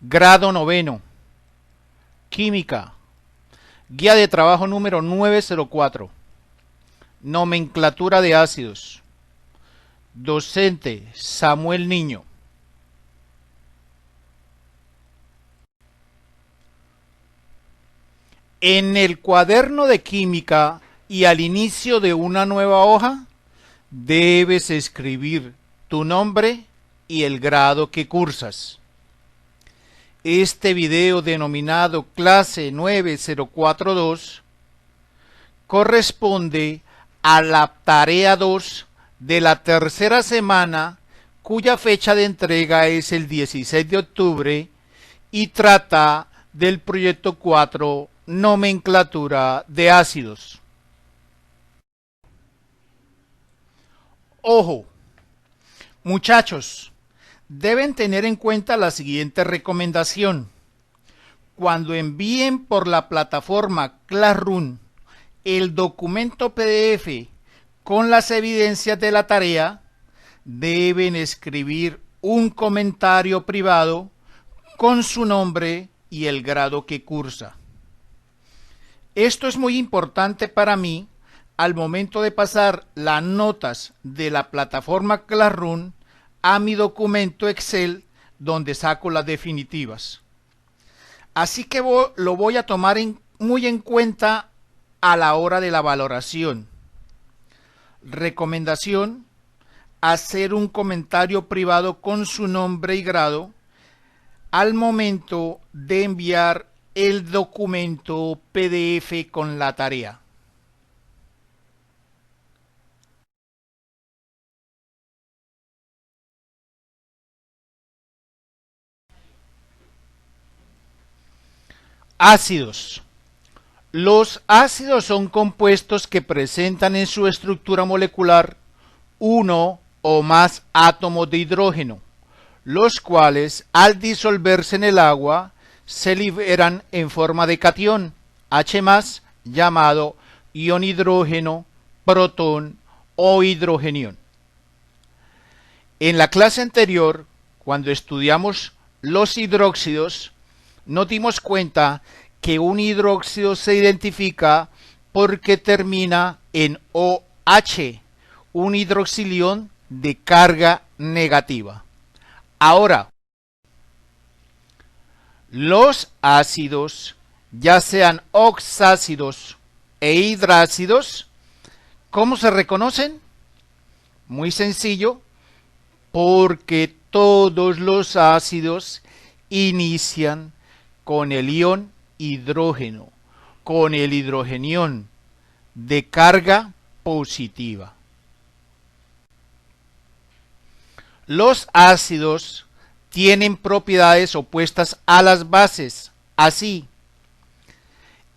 Grado noveno. Química. Guía de trabajo número 904. Nomenclatura de ácidos. Docente Samuel Niño. En el cuaderno de química y al inicio de una nueva hoja, debes escribir tu nombre y el grado que cursas. Este video denominado clase 9042 corresponde a la tarea 2 de la tercera semana, cuya fecha de entrega es el 16 de octubre y trata del proyecto 4, nomenclatura de ácidos. Ojo, muchachos, deben tener en cuenta la siguiente recomendación. Cuando envíen por la plataforma Classroom el documento PDF con las evidencias de la tarea, deben escribir un comentario privado con su nombre y el grado que cursa. Esto es muy importante para mí al momento de pasar las notas de la plataforma Classroom a mi documento Excel donde saco las definitivas. Así que lo voy a tomar muy en cuenta a la hora de la valoración. Recomendación: hacer un comentario privado con su nombre y grado al momento de enviar el documento PDF con la tarea. Ácidos. Los ácidos son compuestos que presentan en su estructura molecular uno o más átomos de hidrógeno, los cuales al disolverse en el agua se liberan en forma de catión H+, llamado ion hidrógeno, protón o hidrogenión. En la clase anterior, cuando estudiamos los hidróxidos, nos dimos cuenta que un hidróxido se identifica porque termina en OH, un hidroxilión de carga negativa. Ahora, los ácidos, ya sean oxácidos e hidrácidos, ¿cómo se reconocen? Muy sencillo, porque todos los ácidos inician con el ion hidrógeno, con el hidrogenión de carga positiva. Los ácidos tienen propiedades opuestas a las bases. Así,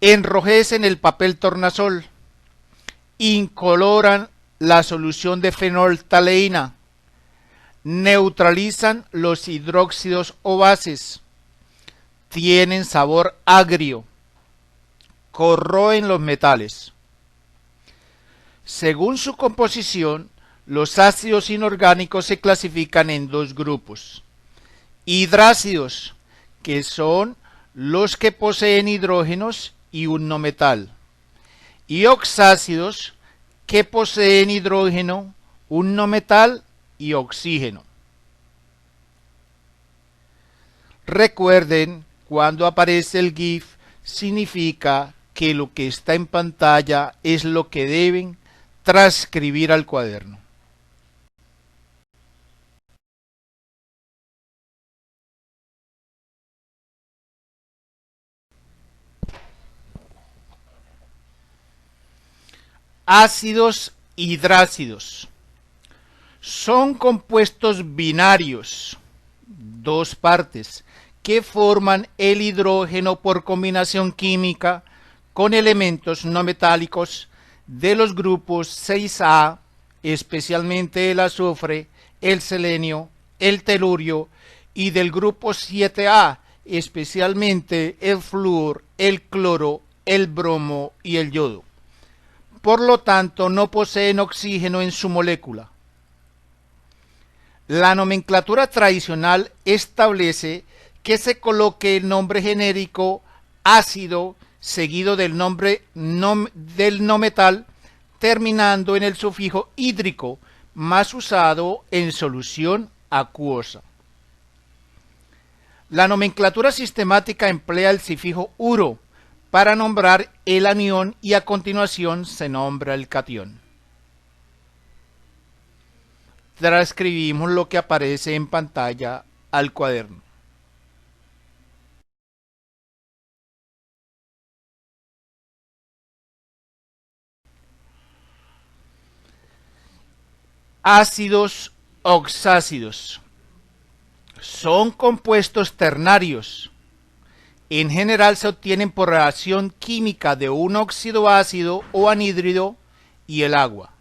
enrojecen el papel tornasol, incoloran la solución de fenolftaleína, neutralizan los hidróxidos o bases, tienen sabor agrio, corroen los metales. Según su composición, los ácidos inorgánicos se clasifican en dos grupos: hidrácidos, que son los que poseen hidrógenos y un no metal, y oxácidos, que poseen hidrógeno, un no metal y oxígeno. Recuerden, cuando aparece el GIF, significa que lo que está en pantalla es lo que deben transcribir al cuaderno. Ácidos hidrácidos. Son compuestos binarios, dos partes, que forman el hidrógeno por combinación química con elementos no metálicos de los grupos 6A, especialmente el azufre, el selenio, el telurio, y del grupo 7A, especialmente el flúor, el cloro, el bromo y el yodo. Por lo tanto, no poseen oxígeno en su molécula. La nomenclatura tradicional establece que se coloque el nombre genérico ácido seguido del nombre del no metal, terminando en el sufijo hídrico, más usado en solución acuosa. La nomenclatura sistemática emplea el sufijo uro para nombrar el anión y a continuación se nombra el catión. Transcribimos lo que aparece en pantalla al cuaderno. Ácidos oxácidos son compuestos ternarios. En general se obtienen por reacción química de un óxido ácido o anhídrido y el agua.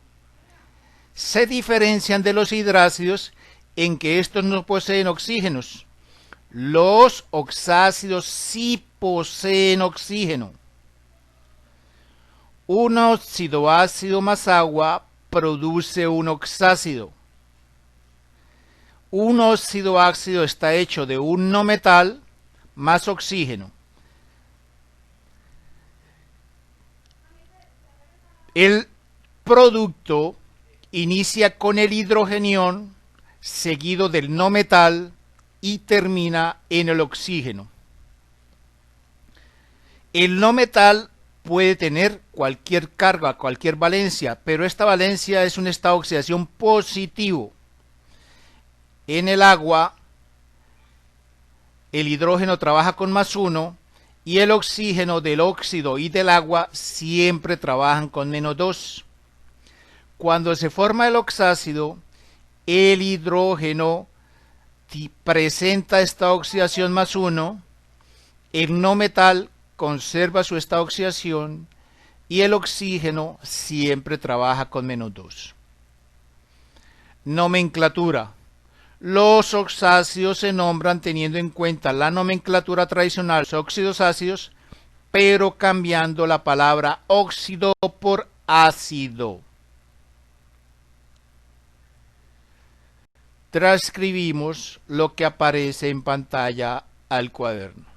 Se diferencian de los hidrácidos en que estos no poseen oxígenos. Los oxácidos sí poseen oxígeno. Un óxido ácido más agua produce un oxácido. Un óxido ácido está hecho de un no metal más oxígeno. El producto inicia con el hidrogenión seguido del no metal y termina en el oxígeno. El no metal puede tener cualquier carga, cualquier valencia, pero esta valencia es un estado de oxidación positivo. En el agua, el hidrógeno trabaja con +1 y el oxígeno del óxido y del agua siempre trabajan con -2. Cuando se forma el oxácido, el hidrógeno presenta esta oxidación +1, el no metal conserva su estado de oxidación y el oxígeno siempre trabaja con -2. Nomenclatura. Los oxácidos se nombran teniendo en cuenta la nomenclatura tradicional de los óxidos ácidos, pero cambiando la palabra óxido por ácido. Transcribimos lo que aparece en pantalla al cuaderno.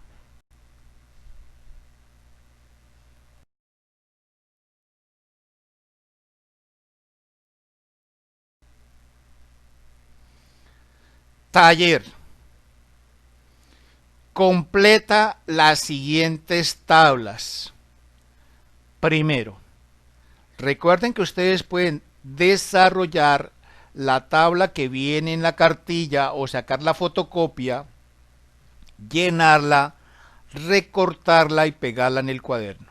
Taller. Completa las siguientes tablas. Primero, recuerden que ustedes pueden desarrollar la tabla que viene en la cartilla o sacar la fotocopia, llenarla, recortarla y pegarla en el cuaderno.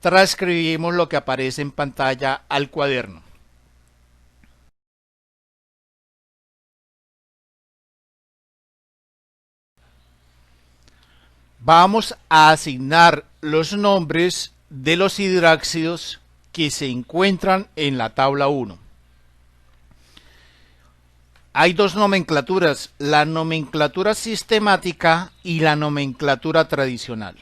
Transcribimos lo que aparece en pantalla al cuaderno. Vamos a asignar los nombres de los hidráxidos que se encuentran en la tabla 1. Hay dos nomenclaturas, la nomenclatura sistemática y la nomenclatura tradicional.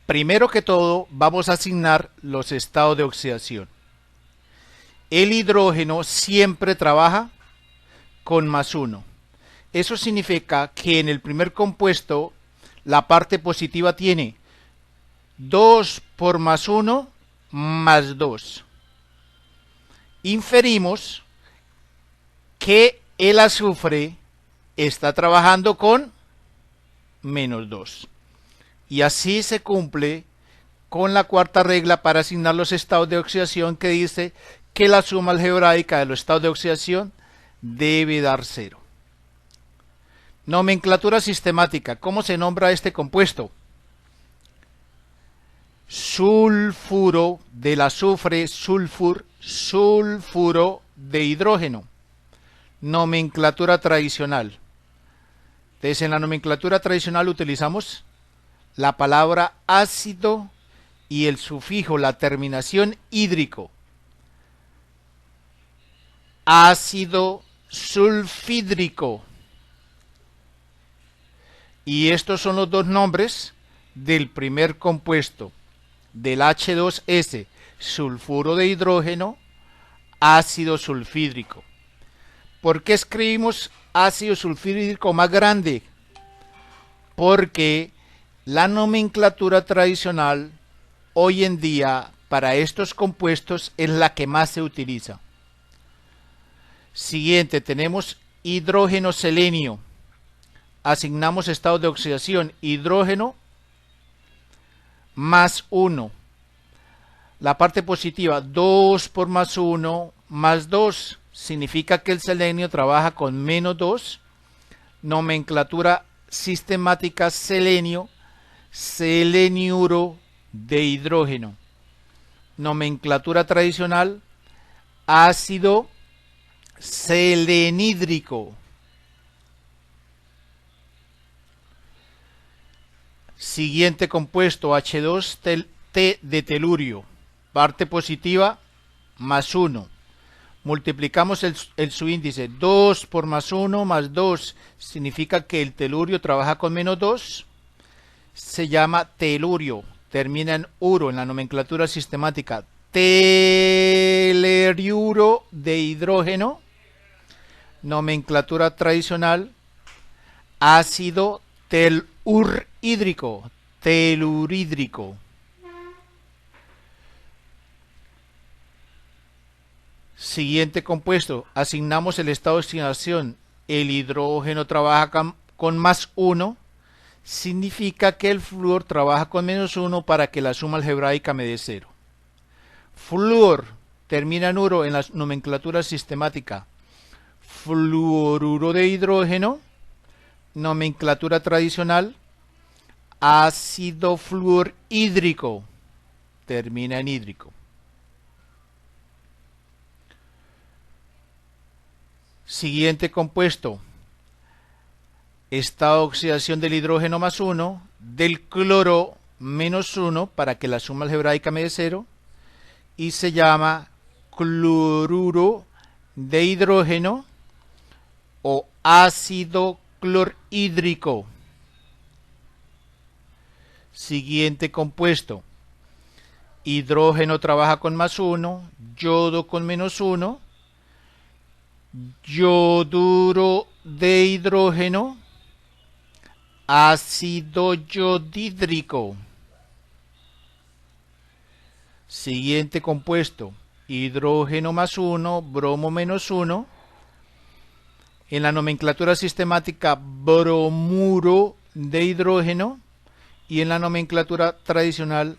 Primero que todo, vamos a asignar los estados de oxidación. El hidrógeno siempre trabaja con +1. Eso significa que en el primer compuesto la parte positiva tiene 2 por +1 más 2. Inferimos que el azufre está trabajando con -2. Y así se cumple con la cuarta regla para asignar los estados de oxidación, que dice que la suma algebraica de los estados de oxidación debe dar 0. Nomenclatura sistemática. ¿Cómo se nombra este compuesto? Sulfuro del azufre, sulfuro de hidrógeno. Nomenclatura tradicional. Entonces, en la nomenclatura tradicional utilizamos la palabra ácido y el sufijo, la terminación hídrico. Ácido sulfídrico. Y estos son los dos nombres del primer compuesto, del H2S, sulfuro de hidrógeno, ácido sulfídrico. ¿Por qué escribimos ácido sulfúrico más grande? Porque la nomenclatura tradicional hoy en día para estos compuestos es la que más se utiliza. Siguiente, tenemos hidrógeno selenio. Asignamos estado de oxidación, hidrógeno más 1. La parte positiva, 2 por más 1 más 2. Significa que el selenio trabaja con menos 2. Nomenclatura sistemática selenio, seleniuro de hidrógeno. Nomenclatura tradicional, ácido selenhídrico. Siguiente compuesto, H2T de telurio. Parte positiva, más 1. Multiplicamos el subíndice. 2 por más 1 más 2. Significa que el telurio trabaja con menos 2. Se llama telurio. Termina en uro en la nomenclatura sistemática. Teleriuro de hidrógeno. Nomenclatura tradicional. Ácido telurhídrico. Telurídrico. Siguiente compuesto. Asignamos el estado de oxidación. El hidrógeno trabaja con más 1. Significa que el flúor trabaja con menos 1 para que la suma algebraica me dé 0. Flúor termina en uro en la nomenclatura sistemática. Fluoruro de hidrógeno. Nomenclatura tradicional. Ácido fluorhídrico. Termina en hídrico. Siguiente compuesto. Estado de oxidación del hidrógeno más 1, del cloro menos 1 para que la suma algebraica me dé 0 y se llama cloruro de hidrógeno o ácido clorhídrico. Siguiente compuesto. Hidrógeno trabaja con más 1, yodo con menos 1, yoduro de hidrógeno, ácido yodhídrico. Siguiente compuesto, hidrógeno más 1, bromo menos 1. En la nomenclatura sistemática, bromuro de hidrógeno. Y en la nomenclatura tradicional,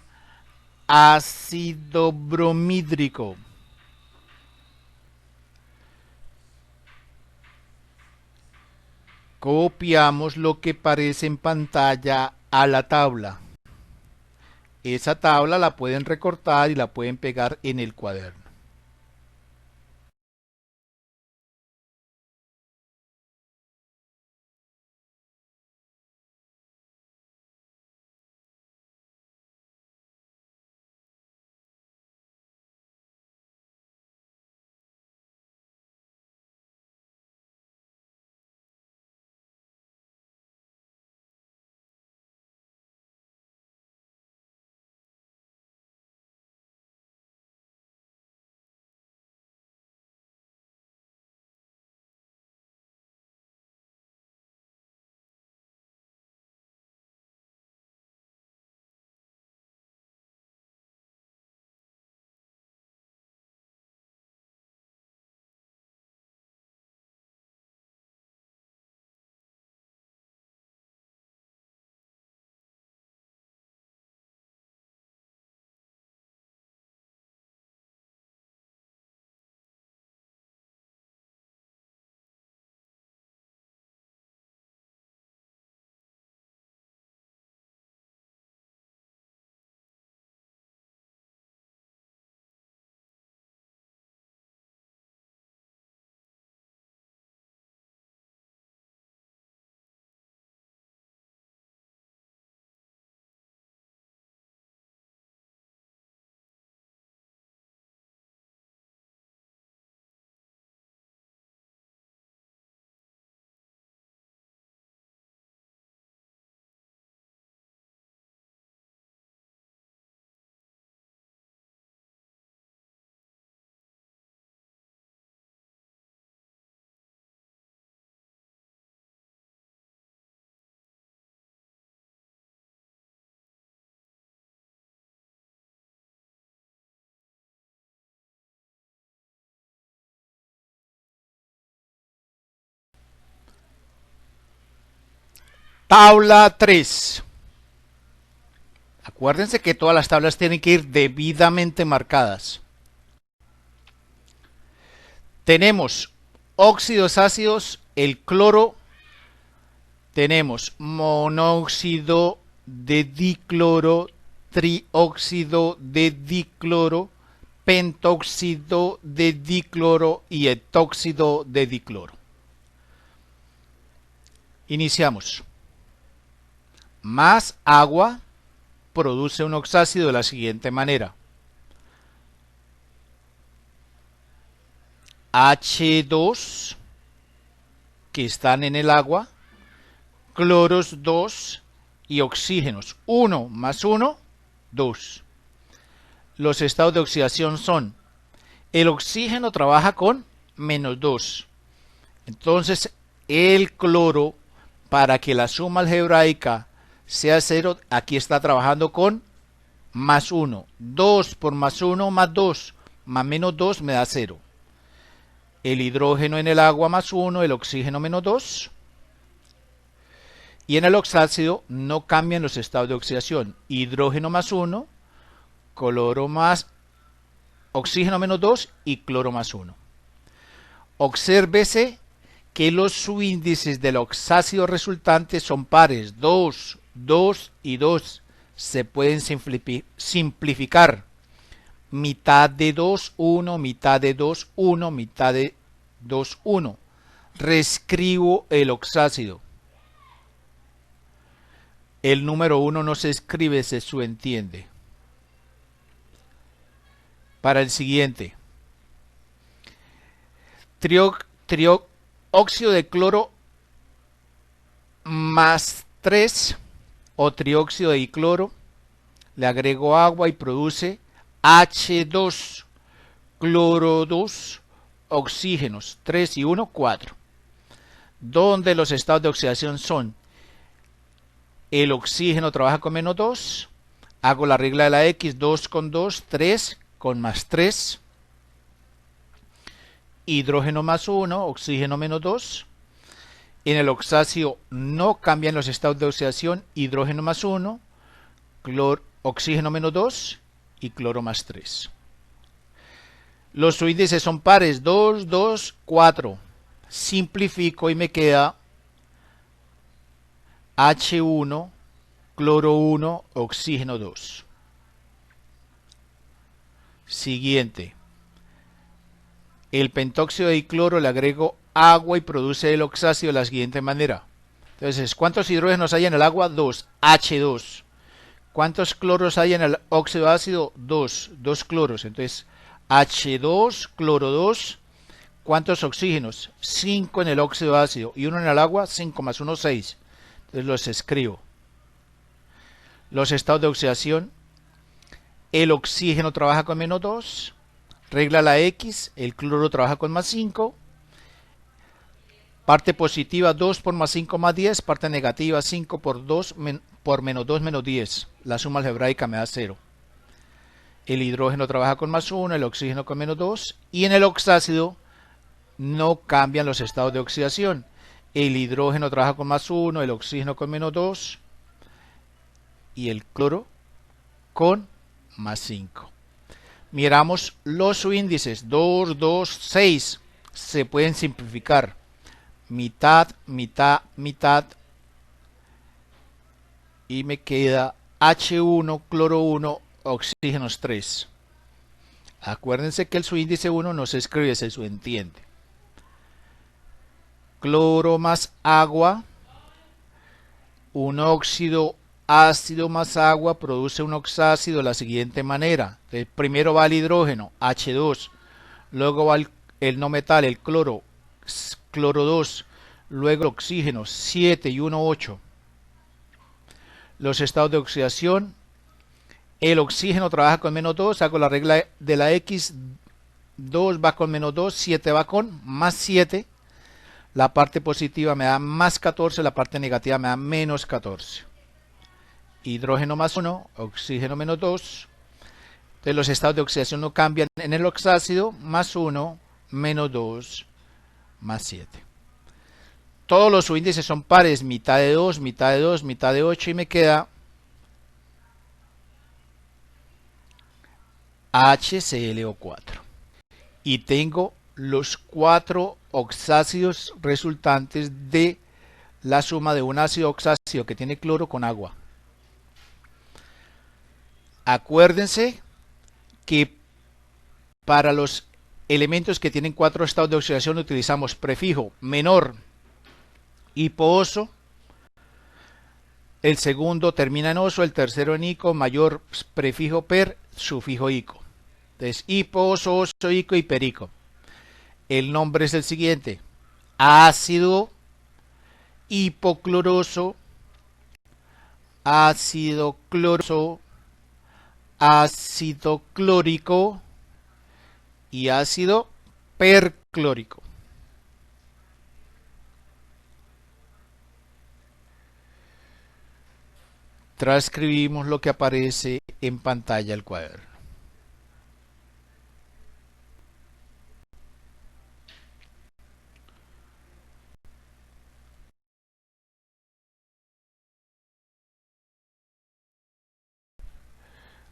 ácido bromídrico. Copiamos lo que aparece en pantalla a la tabla. Esa tabla la pueden recortar y la pueden pegar en el cuaderno. Tabla 3. Acuérdense que todas las tablas tienen que ir debidamente marcadas. Tenemos óxidos ácidos, el cloro. Tenemos monóxido de dicloro, trióxido de dicloro, pentóxido de dicloro y etóxido de dicloro. Iniciamos. Más agua produce un oxácido de la siguiente manera. H2, que están en el agua, cloros 2 y oxígenos 1 más 1, 2. Los estados de oxidación son: el oxígeno trabaja con menos 2. Entonces el cloro, para que la suma algebraica sea 0, aquí está trabajando con más 1. 2 por más 1 más 2 más menos 2 me da 0. El hidrógeno en el agua más 1, el oxígeno menos 2. Y en el oxácido no cambian los estados de oxidación. Hidrógeno más 1, cloro más, oxígeno menos 2 y cloro más 1. Obsérvese que los subíndices del oxácido resultante son pares, 2, 2 y 2. Se pueden simplificar. Mitad de 2, 1, mitad de 2, 1, mitad de 2, 1. Reescribo el oxácido. El número 1 no se escribe, se subentiende. Para el siguiente. Óxido de cloro más 3 o trióxido de dicloro. Le agrego agua y produce H2, cloro 2, oxígenos 3 y 1, 4. Donde los estados de oxidación son: el oxígeno trabaja con menos 2, hago la regla de la X, 2 con 2, 3 con más 3, hidrógeno más 1, oxígeno menos 2. En el oxácido no cambian los estados de oxidación, hidrógeno más 1, oxígeno menos 2 y cloro más 3. Los subíndices son pares, 2, 2, 4. Simplifico y me queda H1, cloro 1, oxígeno 2. Siguiente. El pentóxido de dicloro le agrego agua y produce el oxácido de la siguiente manera. Entonces, ¿cuántos hidrógenos hay en el agua? 2, H2. ¿Cuántos cloros hay en el óxido ácido? 2, 2 cloros. Entonces, H2, cloro 2. ¿Cuántos oxígenos? 5 en el óxido ácido y 1 en el agua, 5 más 1, 6. Entonces los escribo. Los estados de oxidación: el oxígeno trabaja con menos 2, regla la X, el cloro trabaja con más 5, parte positiva 2 por más 5 más 10, parte negativa 5 por 2 por menos 2 menos 10, la suma algebraica me da 0. El hidrógeno trabaja con más 1, el oxígeno con menos 2, y en el oxácido no cambian los estados de oxidación. El hidrógeno trabaja con más 1, el oxígeno con menos 2 y el cloro con más 5. Miramos los subíndices: 2, 2, 6. Se pueden simplificar. Mitad, mitad, mitad. Y me queda H1, cloro 1, oxígenos 3. Acuérdense que el subíndice 1 no se escribe, se subentiende. Cloro más agua, un óxido ácido más agua produce un oxácido de la siguiente manera. Entonces, primero va el hidrógeno, H2, luego va el no metal, el cloro, cloro 2, luego el oxígeno, 7 y 1, 8. Los estados de oxidación: el oxígeno trabaja con menos 2, hago la regla de la X, 2 va con menos 2, 7 va con más 7. La parte positiva me da más 14, la parte negativa me da menos 14. Hidrógeno más 1, oxígeno menos 2. Entonces los estados de oxidación no cambian. En el oxácido, más 1, menos 2, más 7. todos los subíndices son pares, mitad de 2, mitad de 2, mitad de 8 y me queda HClO4. Y tengo los 4 oxácidos resultantes de la suma de un ácido oxácido que tiene cloro con agua. Acuérdense que para los elementos que tienen 4 estados de oxidación utilizamos prefijo menor hipooso, el segundo termina en oso, el tercero en ico, mayor prefijo per, sufijo ico. Entonces hipooso, oso, ico y perico. El nombre es el siguiente: ácido hipocloroso, ácido cloroso, ácido clórico y ácido perclórico. Transcribimos lo que aparece en pantalla del cuaderno.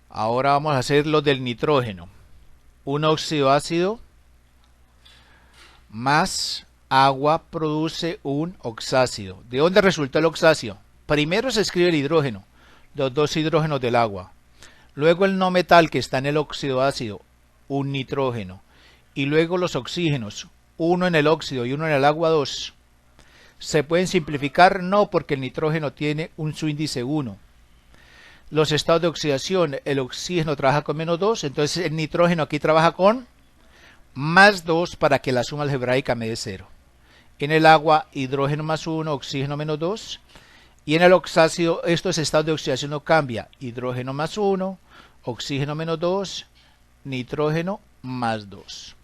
Ahora vamos a hacer lo del nitrógeno. Un óxido ácido más agua produce un oxácido. ¿De dónde resulta el oxácido? Primero se escribe el hidrógeno, los 2 hidrógenos del agua. Luego el no metal que está en el óxido ácido, un nitrógeno. Y luego los oxígenos, uno en el óxido y uno en el agua, 2. ¿Se pueden simplificar? No, porque el nitrógeno tiene un subíndice 1. Los estados de oxidación, el oxígeno trabaja con menos 2, entonces el nitrógeno aquí trabaja con más 2 para que la suma algebraica me dé 0. En el agua, hidrógeno más 1, oxígeno menos 2. Y en el oxácido, estos estados de oxidación no cambian. Hidrógeno más 1, oxígeno menos 2, nitrógeno más 2.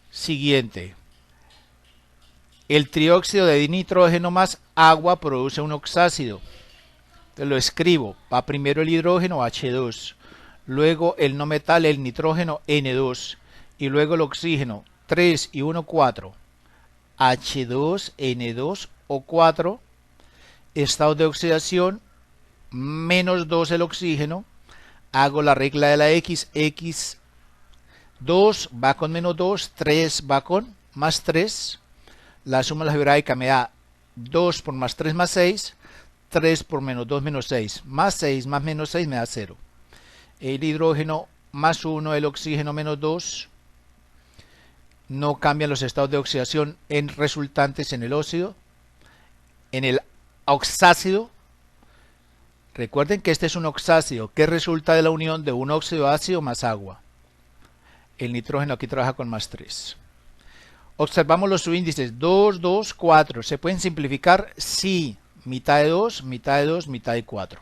Siguiente. El trióxido de nitrógeno más agua produce un oxácido. Te lo escribo. Va primero el hidrógeno H2, luego el no metal, el nitrógeno N2, y luego el oxígeno 3 y 1, 4. H2, N2 o 4. Estado de oxidación, menos 2 el oxígeno. Hago la regla de la X. X 2 va con menos 2, 3 va con más 3. La suma algebraica me da 2 por más 3 más 6. 3 por menos 2 menos 6, más 6 más menos 6 me da 0. El hidrógeno más 1, el oxígeno menos 2. No cambian los estados de oxidación en resultantes en el óxido. En el oxácido, recuerden que este es un oxácido que resulta de la unión de un óxido ácido más agua. El nitrógeno aquí trabaja con más 3. Observamos los subíndices 2, 2, 4. ¿Se pueden simplificar? Sí. Mitad de 2, mitad de 2, mitad de 4.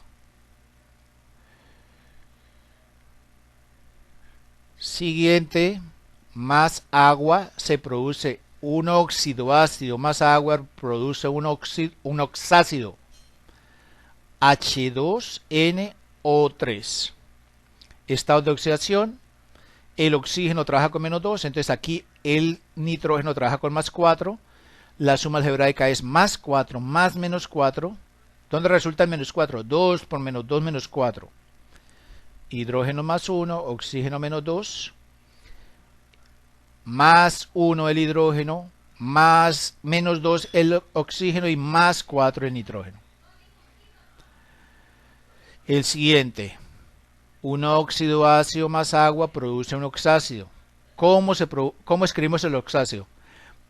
Siguiente, más agua, se produce un óxido ácido, más agua produce un oxácido, H2NO3. Estado de oxidación, el oxígeno trabaja con menos 2, entonces aquí el nitrógeno trabaja con más 4. La suma algebraica es más 4 más menos 4. ¿Dónde resulta el menos 4? 2 por menos 2 menos 4. Hidrógeno más 1, oxígeno menos 2. Más 1 el hidrógeno, más menos 2 el oxígeno y más 4 el nitrógeno. El siguiente. Un óxido ácido más agua produce un oxácido. ¿Cómo escribimos el oxácido?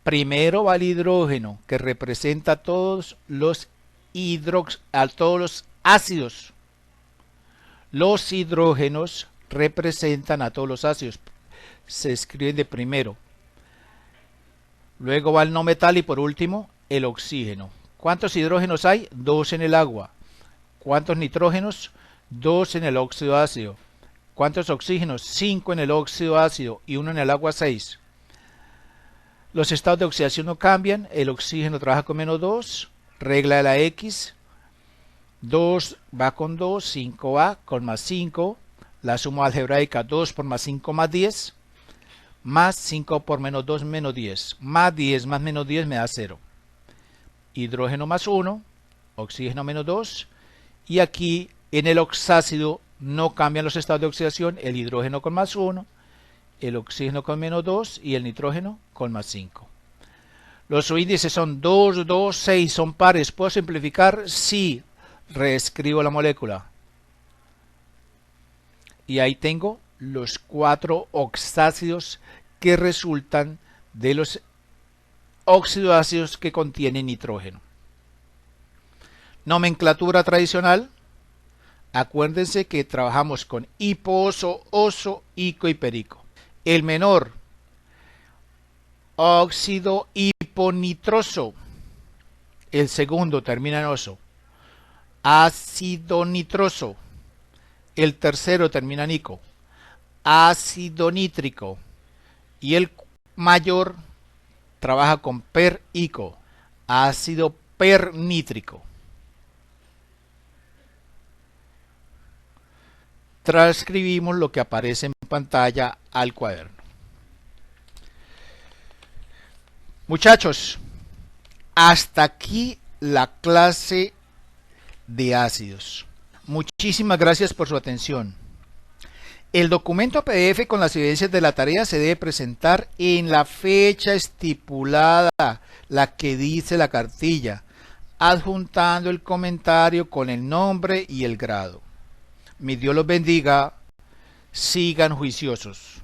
Primero va el hidrógeno, que representa a todos los ácidos. Los hidrógenos representan a todos los ácidos. Se escriben de primero. Luego va el no metal y por último el oxígeno. ¿Cuántos hidrógenos hay? 2 en el agua. ¿Cuántos nitrógenos? 2 en el óxido ácido. ¿Cuántos oxígenos? 5 en el óxido ácido y 1 en el agua, 6. Los estados de oxidación no cambian. El oxígeno trabaja con menos 2. Regla de la X. 2 va con 2. 5 va con más 5. La suma algebraica 2 por más 5 más 10. más 5 por menos 2 menos 10, más 10 más menos 10 me da 0. Hidrógeno más 1, oxígeno menos 2, y aquí en el oxácido no cambian los estados de oxidación, el hidrógeno con más 1, el oxígeno con menos 2 y el nitrógeno con más 5. Los índices son 2, 2, 6, son pares. ¿Puedo simplificar? Sí. Reescribo la molécula. Y ahí tengo los 4 oxácidos que resultan de los óxidos ácidos que contienen nitrógeno. Nomenclatura tradicional. Acuérdense que trabajamos con hiposo, oso, ico y perico. El menor, óxido hiponitroso. El segundo termina en oso. Ácido nitroso. El tercero termina en ico. Ácido nítrico. Y el mayor trabaja con perico. Ácido pernítrico. Transcribimos lo que aparece en pantalla al cuaderno. Muchachos, hasta aquí la clase de ácidos. Muchísimas gracias por su atención. El documento PDF con las evidencias de la tarea se debe presentar en la fecha estipulada, la que dice la cartilla, adjuntando el comentario con el nombre y el grado. Mi Dios los bendiga. Sigan juiciosos.